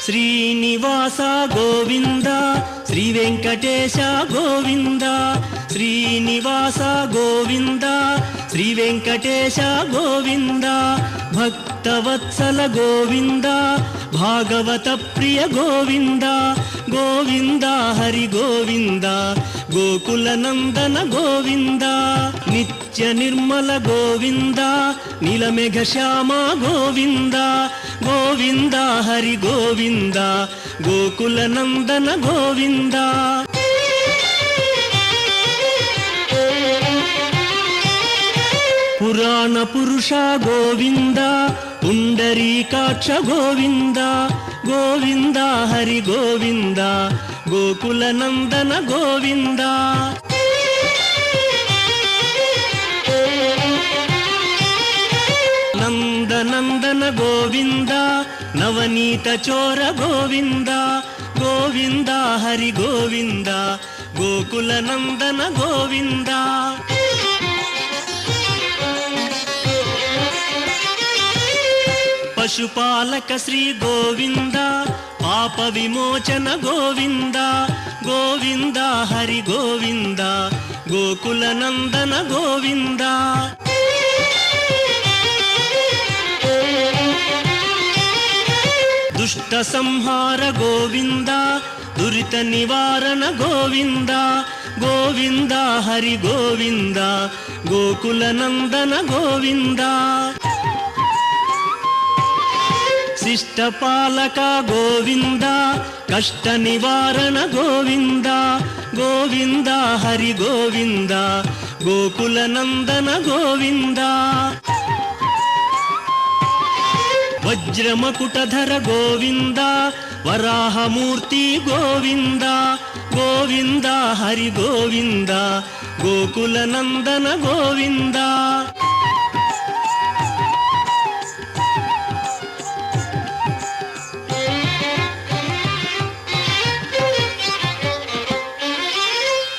శ్రీనివాస గోవింద శ్రీ వెంకటేశ గోవింద శ్రీనివాస గోవింద శ్రీ వెంకటేశ గోవింద భక్తవత్సల గోవింద భాగవత ప్రియ గోవింద గోవింద హరి గోవింద గోకుల నందన గోవింద నిత్య నిర్మల గోవింద నీలమేఘ శ్యామ గోవింద గోవింద హరి గోవింద గోకుల నందన గోవింద పురాణ పురుష గోవింద పుండరీకాక్ష గోవింద గోవింద హరి గోవింద గోకుల నందన గోవింద నందనందన గోవింద నవనీత చోర గోవింద గోవింద హరి గోవింద గోకుల నందన గోవింద పశుపాలక శ్రీ గోవింద పాప విమోచన గోవింద గోవింద హరి గోవింద గోకుల నందన గోవింద దుష్ట సంహార గోవింద దురిత నివారణ గోవింద గోవింద హరి గోవింద గోకుల నందన గోవింద శిష్టపాలక గోవింద కష్ట నివారణ గోవింద గోవింద హరి గోవింద గోకుల నందన గోవింద వజ్రమకుటధర గోవింద వరాహమూర్తి గోవింద గోవింద హరి గోవింద గోకుల నందన గోవింద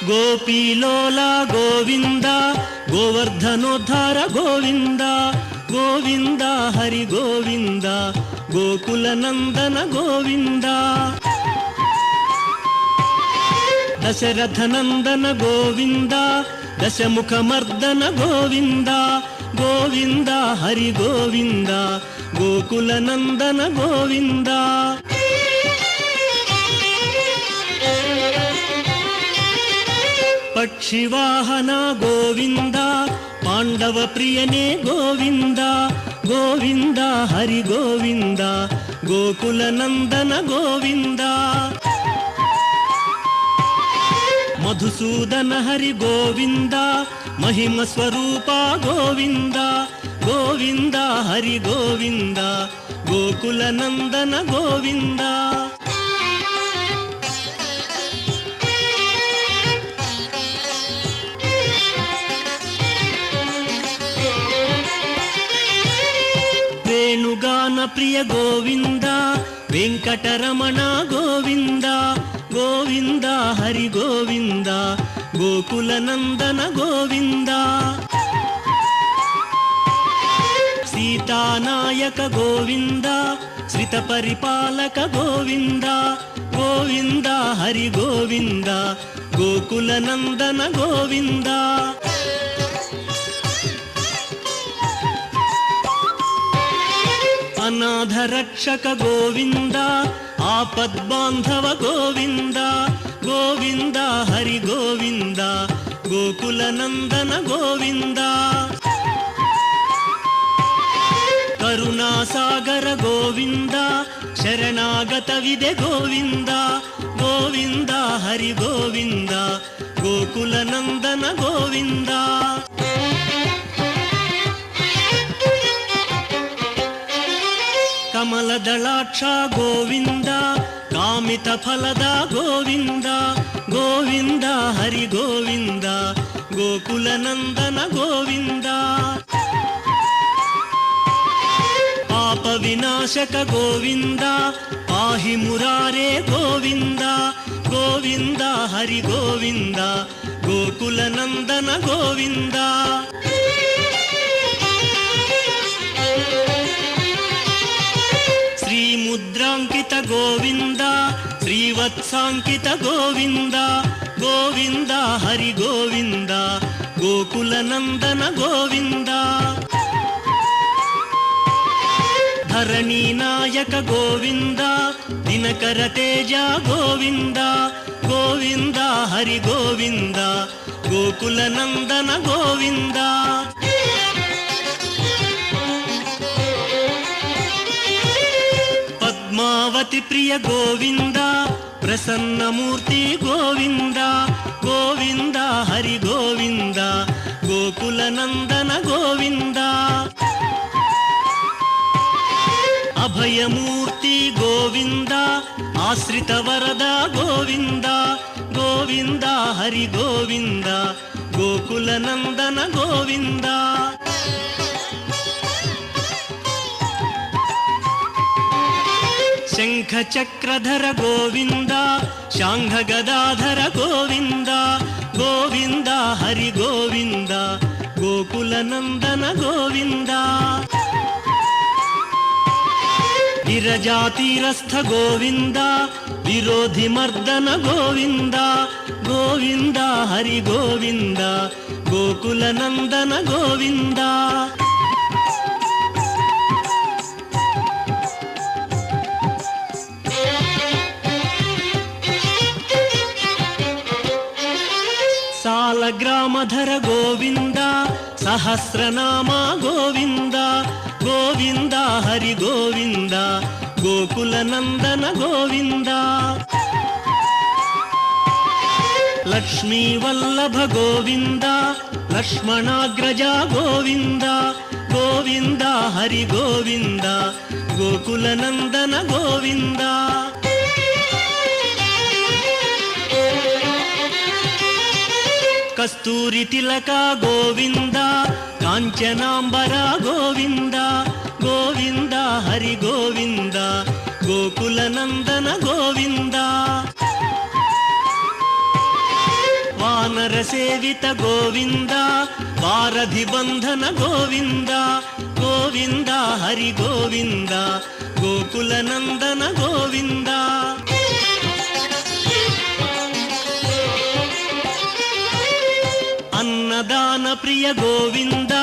గోపీలోల గోవింద గోవర్ధనోద్ధార గోవింద గోవింద హరి గోవింద గోకుల నందన గోవింద దశరథ నందన గోవింద దశముఖ మర్దన గోవింద గోవింద హరి గోవింద గోకుల నందన గోవింద పక్షివాహన గోవింద పాండవ ప్రియనే గోవింద గోవింద హరి గోవింద గోకుల నందన గోవింద మధుసూదన హరి గోవింద మహిమ స్వరూప గోవింద గోవింద హరి గోవింద గోకుల నందన గోవింద వేణుగాన ప్రియ గోవింద వెంకటరమణ గోవింద గోవింద హరి గోవింద గోకుల నందన గోవింద సీతానాయక గోవింద శ్రిత పరిపాలక గోవింద గోవింద హరి గోవింద గోకుల నందన గోవింద అనాథ రక్షక గోవింద ఆపద్బాంధవ గోవింద గోవింద హరి గోవింద గోకుల నందన గోవింద కరుణాసాగర గోవింద శరణాగత విదే గోవింద గోవింద హరి గోవింద గోకుల నందన గోవింద కమలదళాక్ష గోవింద కామిత ఫలద గోవింద గోవింద హరి గోవింద గోకుల నందన గోవింద పాప వినాశక గోవింద పాహి మురారే గోవింద గోవింద హరి గోవింద గోకుల నందన గోవింద ಮುದ್ರಾಂಕಿತ ಗೋವಿಂದ ಶ್ರೀವತ್ಸಾಂಕಿತ ಗೋವಿಂದ ಗೋವಿಂದ ಹರಿ ಗೋವಿಂದ ಗೋಕುಲ ನಂದನ ಗೋವಿಂದ ಧರಣಿ ನಾಯಕ ಗೋವಿಂದ ದಿನಕರ ತೇಜ ಗೋವಿಂದ ಗೋವಿಂದ ಹರಿ ಗೋವಿಂದ ಗೋಕುಲ ನಂದನ ಗೋವಿಂದ ಪದ್ಮಾವತಿ ಪ್ರಿಯ ಗೋವಿಂದ ಪ್ರಸನ್ನ ಮೂರ್ತಿ ಗೋವಿಂದ ಗೋವಿಂದ ಹರಿ ಗೋವಿಂದ ಗೋಕುಲ ನಂದನ ಗೋವಿಂದ ಅಭಯಮೂರ್ತಿ ಗೋವಿಂದ ಆಶ್ರಿತ ವರದ ಗೋವಿಂದ ಗೋವಿಂದ ಹರಿ ಗೋವಿಂದ ಗೋಕುಲ ನಂದನ ಗೋವಿಂದ ಶಂಖ ಚಕ್ರಧರ ಗೋವಿಂದ ಶಾಂಘ ಗದಾಧರ ಗೋವಿಂದ ಗೋವಿಂದ ಹರಿ ಗೋವಿಂದ ಗೋಕುಲ ನಂದನ ಗೋವಿಂದ ವಿರಜಾತೀರಸ್ಥ ಗೋವಿಂದ ವಿರೋಧಿ ಮರ್ದನ ಗೋವಿಂದ ಗೋವಿಂದ ಹರಿ ಗೋವಿಂದ ಗೋಕುಲ ನಂದನ ಗೋವಿಂದ ಸಾಲಗ್ರಾಮಧರ ಗೋವಿಂದ ಸಹಸ್ರನಾಮ ಗೋವಿಂದ ಗೋವಿಂದ ಹರಿ ಗೋವಿಂದ ಗೋಕುಲ ನಂದನ ಗೋವಿಂದ ಲಕ್ಷ್ಮೀ ವಲ್ಲಭ ಗೋವಿಂದ ಲಕ್ಷ್ಮಣಾಗ್ರಜ ಗೋವಿಂದ ಗೋವಿಂದ ಹರಿ ಗೋವಿಂದ ಗೋಕುಲ ನಂದನ ಗೋವಿಂದ ಕಸ್ತೂರಿ ತಿಲಕ ಗೋವಿಂದ ಕಾಂಚನಾಂಬರ ಗೋವಿಂದ ಗೋವಿಂದ ಹರಿ ಗೋವಿಂದ ಗೋಕುಲ ನಂದನ ಗೋವಿಂದ ವಾನರ ಸೇವಿತ ಗೋವಿಂದ ವಾರಧಿ ಬಂಧನ ಗೋವಿಂದ ಗೋವಿಂದ ಹರಿ ಗೋವಿಂದ ಗೋಕುಲ ನಂದನ ಗೋವಿಂದ ಅನ್ನದಾನ ಪ್ರಿಯ ಗೋವಿಂದ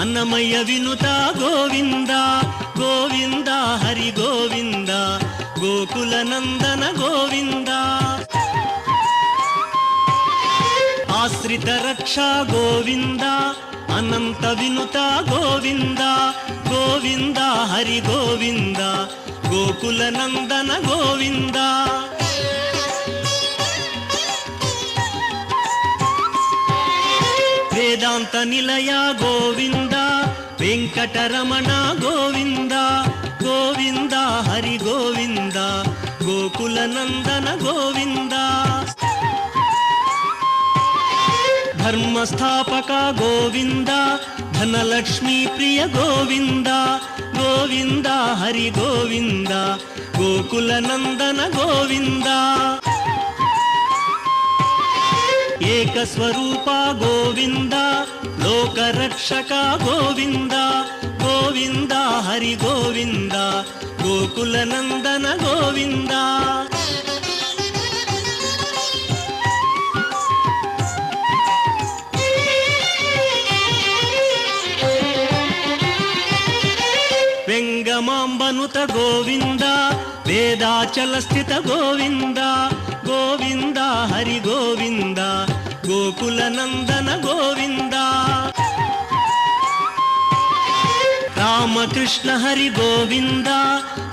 ಅನ್ನಮಯ ವಿನುತ ಗೋವಿಂದ ಗೋವಿಂದ ಹರಿ ಗೋವಿಂದ ಗೋಕುಲ ನಂದನ ಗೋವಿಂದ ಆಶ್ರಿತ ರಕ್ಷಾ ಗೋವಿಂದ ಅನಂತ ವಿನುತ ಗೋವಿಂದ ಗೋವಿಂದ ಹರಿ ಗೋವಿಂದ ಗೋಕುಲ ನಂದನ ಗೋವಿಂದ ವೇದಾಂತ ನಿಲಯ ಗೋವಿಂದ ವೆಂಕಟರಮಣ ಗೋವಿಂದ ಗೋವಿಂದ ಹರಿ ಗೋವಿಂದ ಗೋಕುಲ ನಂದನ ಗೋವಿಂದ ಧರ್ಮಸ್ಥಾಪಕ ಗೋವಿಂದ ಧನಲಕ್ಷ್ಮೀ ಪ್ರಿಯ ಗೋವಿಂದ ಗೋವಿಂದ ಹರಿ ಗೋವಿಂದ ಗೋಕುಲ ನಂದನ ಗೋವಿಂದ ಏಕಸ್ವರೂಪ ಗೋವಿಂದ ಲೋಕರಕ್ಷಕ ಗೋವಿಂದ ಗೋವಿಂದ ಹರಿ ಗೋವಿಂದ ಗೋಕುಲ ನಂದನ ಗೋವಿಂದ ವೆಂಗಮಾಂಬನುತ ಗೋವಿಂದ ವೇದಾಚಲ ಸ್ಥಿತ ಗೋವಿಂದ ಗೋವಿಂದ ಹರಿ ಗೋವಿಂದ ಗೋಕುಲ ನಂದನ ಗೋವಿಂದ ರಾಮಕೃಷ್ಣ ಹರಿ ಗೋವಿಂದ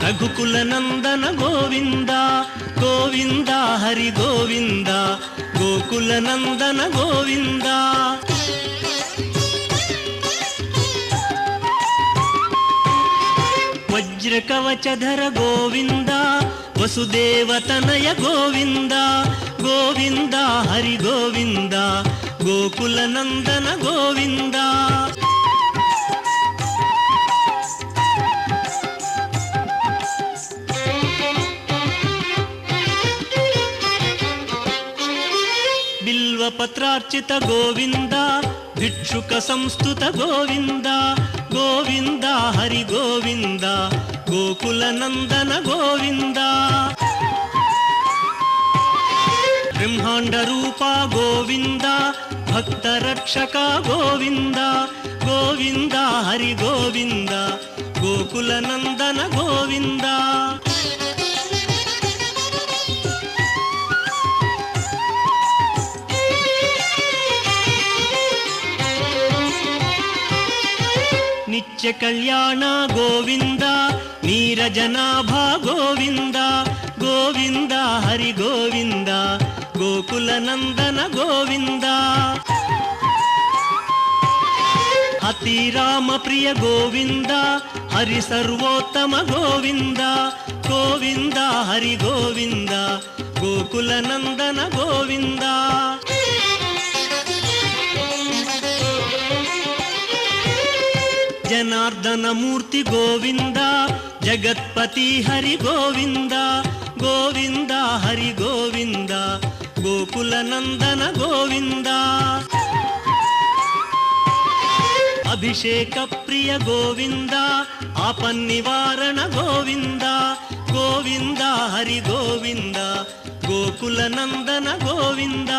ರಘುಕುಲ ನಂದನ ಗೋವಿಂದ ಗೋವಿಂದ ಹರಿ ಗೋವಿಂದ ಗೋಕುಲ ನಂದನ ಗೋವಿಂದ ವಜ್ರ ಕವಚಧರ ಗೋವಿಂದ ವಸುದೇವತನಯ ಗೋವಿಂದ ಗೋವಿಂದ ಹರಿ ಗೋವಿಂದ ಗೋಕುಲ ನಂದನ ಗೋವಿಂದ ಬಿಲ್ವ ಪತ್ರಾರ್ಚಿತ ಗೋವಿಂದ ಭಿಕ್ಷುಕ ಸಂಸ್ತುತ ಗೋವಿಂದ ಗೋವಿಂದ ಹರಿ ಗೋವಿಂದ ಗೋಕುಲ ನಂದನ ಗೋವಿಂದ. ಬ್ರಹ್ಮಾಂಡ ರೂಪ ಗೋವಿಂದ, ಭಕ್ತ ರಕ್ಷಕ ಗೋವಿಂದ. ಗೋವಿಂದ ಹರಿ ಗೋವಿಂದ, ಗೋಕುಲ ನಂದನ ಗೋವಿಂದ. ನಿತ್ಯ ಕಲ್ಯಾಣ ಗೋವಿಂದ, ನೀರಜನಾಭ ಗೋವಿಂದ. ಗೋವಿಂದ ಹರಿ ಗೋವಿಂದ, ಗೋಕುಲ ನಂದನ ಗೋವಿಂದ. ಅತಿ ರಾಮ ಪ್ರಿಯ ಗೋವಿಂದ, ಹರಿ ಸರ್ವೋತ್ತಮ ಗೋವಿಂದ. ಗೋವಿಂದ ಹರಿ ಗೋವಿಂದ, ಗೋಕುಲ ನಂದನ ಗೋವಿಂದ. ಜನಾರ್ದನ ಮೂರ್ತಿ ಗೋವಿಂದ, ಜಗತ್ಪತಿ ಹರಿ ಗೋವಿಂದ. ಗೋವಿಂದ ಹರಿ ಗೋವಿಂದ, ಗೋಕುಲ ನಂದನ ಗೋವಿಂದ. ಅಭಿಷೇಕ ಪ್ರಿಯ ಗೋವಿಂದ, ಆಪನ್ನಿವಾರಣ ಗೋವಿಂದ. ಗೋವಿಂದ ಹರಿ ಗೋವಿಂದ, ಗೋಕುಲ ನಂದನ ಗೋವಿಂದ.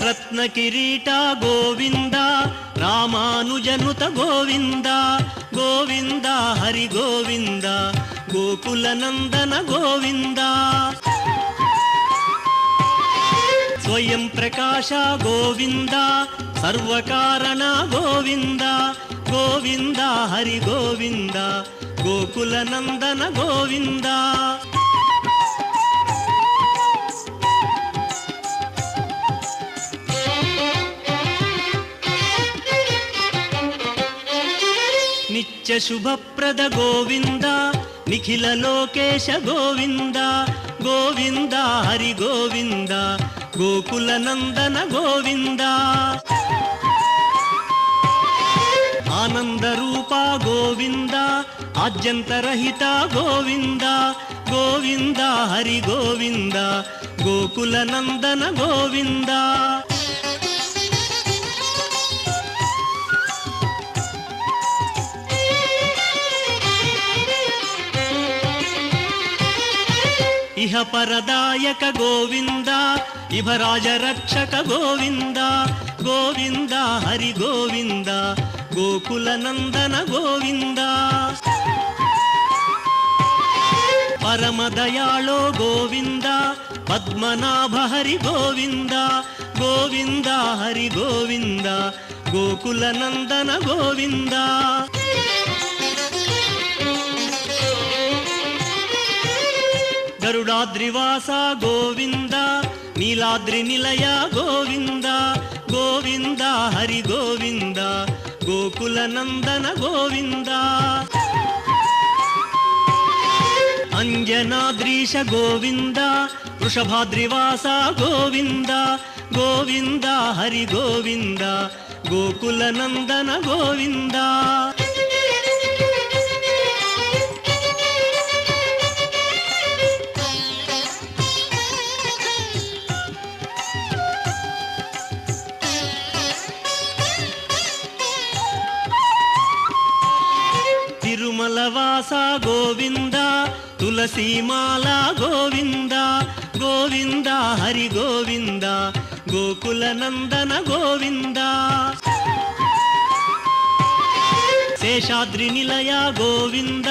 ರತ್ನ ಕಿರೀಟ ಗೋವಿಂದ, ರಾಮಾನುಜನುತ ಗೋವಿಂದ. ಗೋವಿಂದ ಹರಿ ಗೋವಿಂದ, ಗೋಕುಲ ನಂದನ ಗೋವಿಂದ. ಸ್ವಯಂ ಪ್ರಕಾಶ ಗೋವಿಂದ, ಸರ್ವಕಾರಣ ಗೋವಿಂದ. ಗೋವಿಂದ ಹರಿ ಗೋವಿಂದ, ಗೋಕುಲ ನಂದನ ಗೋವಿಂದ. ನಿತ್ಯ ಶುಭಪ್ರದ ಗೋವಿಂದ, ನಿಖಿಲ ಲೋಕೇಶ ಗೋವಿಂದ. ಗೋವಿಂದ ಹರಿ ಗೋವಿಂದ, ಗೋಕುಲ ನಂದನ ಗೋವಿಂದ. ಆನಂದ ರೂಪ ಗೋವಿಂದ, ಆದ್ಯಂತರಹಿತ ಗೋವಿಂದ. ಗೋವಿಂದ ಹರಿ ಗೋವಿಂದ, ಗೋಕುಲ ನಂದನ ಗೋವಿಂದ. ಇಹ ಪರದಾಯಕ ಗೋವಿಂದ, ಇಭರಾಜ ರಕ್ಷಕ ಗೋವಿಂದ. ಗೋವಿಂದ ಹರಿ ಗೋವಿಂದ, ಗೋಕುಲ ನಂದನ ಗೋವಿಂದ. ಪರಮ ದಯಾಳೋ ಗೋವಿಂದ, ಪದ್ಮನಾಭ ಹರಿ ಗೋವಿಂದ. ಗೋವಿಂದ ಹರಿ ಗೋವಿಂದ, ಗೋಕುಲ ನಂದನ ಗೋವಿಂದ. ಗರುಡಾದ್ರಿವಾಸ ಗೋವಿಂದ, ನೀಲಾದ್ರಿ ನಿಲಯ ಗೋವಿಂದ. ಗೋವಿಂದ ಹರಿ ಗೋವಿಂದ, ಗೋಕುಲ ನಂದನ ಗೋವಿಂದ. ಅಂಜನಾದ್ರೀಶ ಗೋವಿಂದ, ವೃಷಭಾದ್ರಿವಾಸ ಗೋವಿಂದ. ಗೋವಿಂದ ಹರಿ ಗೋವಿಂದ, ಗೋಕುಲ ನಂದನ ಗೋವಿಂದ. ತಿರುಮಲವಾಸ ಗೋವಿಂದ, ತುಳಸೀಮಾಲಾ ಗೋವಿಂದ. ಗೋವಿಂದ ಹರಿ ಗೋವಿಂದ, ಗೋಕುಲ ನಂದನ ಗೋವಿಂದ. ಶೇಷಾದ್ರಿ ನಿಲಯ ಗೋವಿಂದ,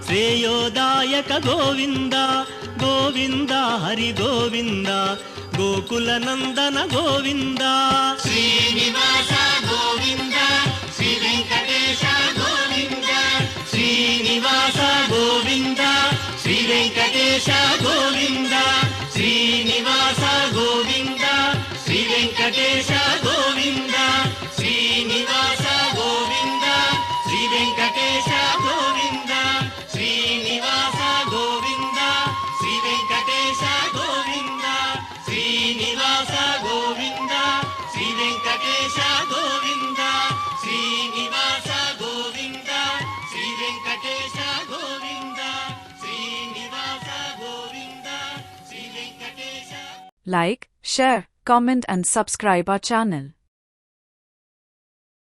ಶ್ರೇಯೋದಾಯಕ ಗೋವಿಂದ. ಗೋವಿಂದ ಹರಿ ಗೋವಿಂದ, ಗೋಕುಲ ನಂದನ Govinda. Srinivasa Govinda, Shri Venkatesha Govinda. Srinivasa Govinda, Shri Venkatesha Govinda. Srinivasa Govinda, Shri Venkatesha Govinda. Srinivasa Govinda, Shri Venkatesha Govinda. Srinivasa Govinda, Shri Venkatesha Govinda. Srinivasa Govinda, Shri Venkatesha Govinda. Srinivasa Govinda, Shri Venkatesha Govinda. Srinivasa Govinda, Shri Venkatesha like, share, comment and subscribe our channel.